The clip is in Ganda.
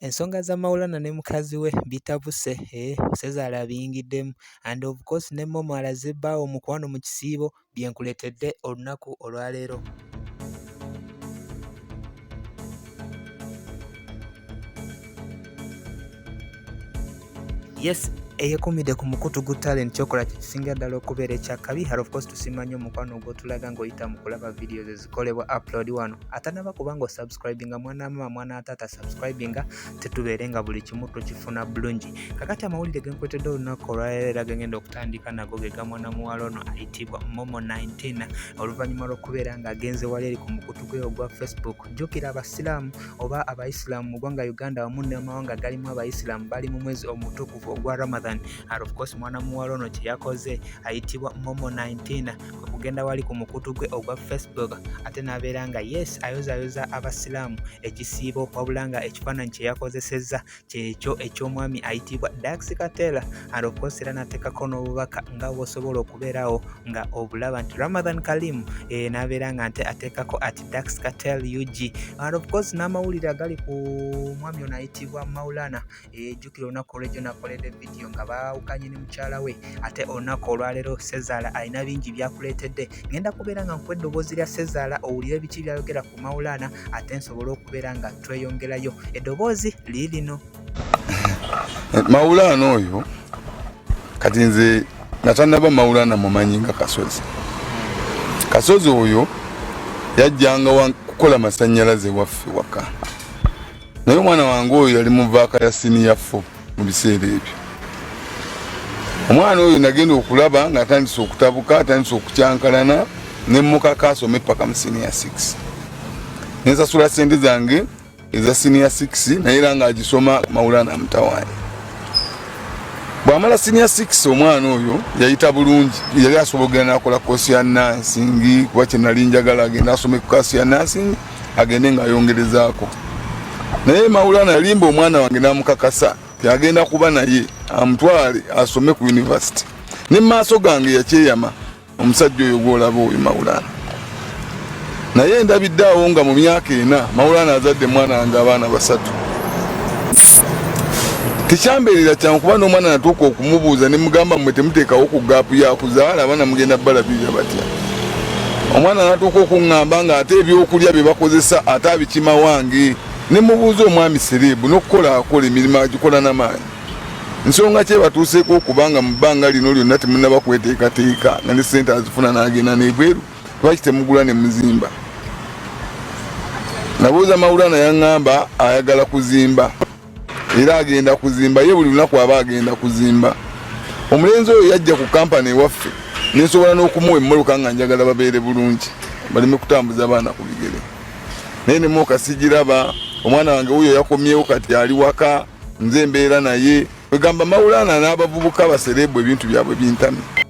Ensonga za Maulana ne mukaziwe bitabuse ssezalawe abiyingiddemu and of course ne Momo alaze bbaawo mukwano mu kisiibo bye nkuleetedde olunaku olwaleero. Yes, eyekumide ku mukutu gu talent kyokola kisinga ddala okubeera ekyakabi. Of course tusiima nnyo omukwano ogw'otulaga ng'oyita mu kulaba videos ezikolebwa upload wano. Atanaba kubanga osubscribinga mwana mama mwana tata subscribinga tetubeere nga buli kimu tukifuna bulungi. Kakati amawulire ge nkwetedde olunaku olwaleero era gengenda okutandika nago ge ga mwana muwala ono ayitibwa Momo 19 oluvannyuma lw'okubeera ng'agenze wali eri ku mukutu gwe ogwa Facebook. Jjukira abasiraamu oba abayisiraamu mu ggwanga Uganda wamu n'amawanga galimu abayisiraamu bali mu mwezi omutukuvu ogwa Ramadan. And of course mwana muwala ono kye yakoze ayitibwa Momo 19 kwe kugenda wali ku mukutu gwe ogwa Facebook ate n'abeera nga yes ayozayoza abasiraamu ekisiibo wabula nga ekifaananyi kye yakozesezza kyekyo eky'omwami ayitibwa Dax Katela. And of course era n'ateekako n'obubaka nga bw'osobola okubeerawo nga obulaba nti Ramadan Karim n'abeera nga nte ateekako ati Dax Katel UG. And of course n'amawulire agali ku mwami ono ayitibwa Maulana jjukira olunaku olw'ejjo nakoledde video nga baawukanye ne mukyala we ate olunaku olwaleero Ssezala alina bingi byakuleetedde. Ngenda kubeera nga nkuwa eddoboozi lya Ssezala owulire biki byayogera ku Maulana ate nsobole okubeera nga tweyongerayo. Eddoboozi liirino. Maulana oyo kati nze natannaba Maulana mumanyi nga Kasozi oyo yajjanga kukola masannyalaze waffe waka naye omwana wange oyo yali mu vaaka ya senior 4 mu biseera ebyo. Omwana oyo nagenda okulaba ng'atandise okutabuka atandise okukyankalana ne mukaka asome paka mu senior 6 nensasula ssente zange eza senior 6 naye era ng'agisoma Maulana mutawaani. Bw'amala senior 6 omwana oyo yayita bulungi yali asobola okugenda n'akola koosi ya nansingi kuba kye nali njagala agenda asome ku koosi ya nansingi agende ng'ayongerezaako. Naye Maulana yalimba omwana wange n'amukakasa yagenda kuba naye amutwale asome ku university. Ne maaso gange yakyeyama omusajja oyo gw'olaba oyo Maulana. Naye ndabiddeawo nga mu myaka 4 Maulana azadde mwana wange abaana 3. Tekyambeerera kyangu kuba n'omwana natuuka okumubuuza ne mugamba mmwe temuteekawo ku gaapu yakuzaala abaana mugenda balabirira batya. Omwana natuuka okuŋŋamba nga ate ebyokulya bye bakozesa ate abikima wange. Ne mubuuza omwami serebu n'okukola akola emirimu agikola n'amaanyi. Nsonga kye batuuseeko okubanga mu bbanga lino lyonna temunnaba kweteekateeka nga ne ssente azifuna n'agenda n'ebweru lwaki temugula ne muzimba. Nabuuza Maulana yaŋŋamba ayagala kuzimba era agenda kuzimba ye buli lunaku aba agenda kuzimba. Omulenzi oyo yajja ku kampani ewaffe nensobola n'okumuwa emmoloka nga njagala babeere bulungi baleme kutambuza abaana ku bigere. Naye ne mwoka sigiraba omwana wange wuyo yakomyewo kati ali waka nze mbeera naye wegamba Maulana n'abavubuka baserebu ebintu byabwe bintamye.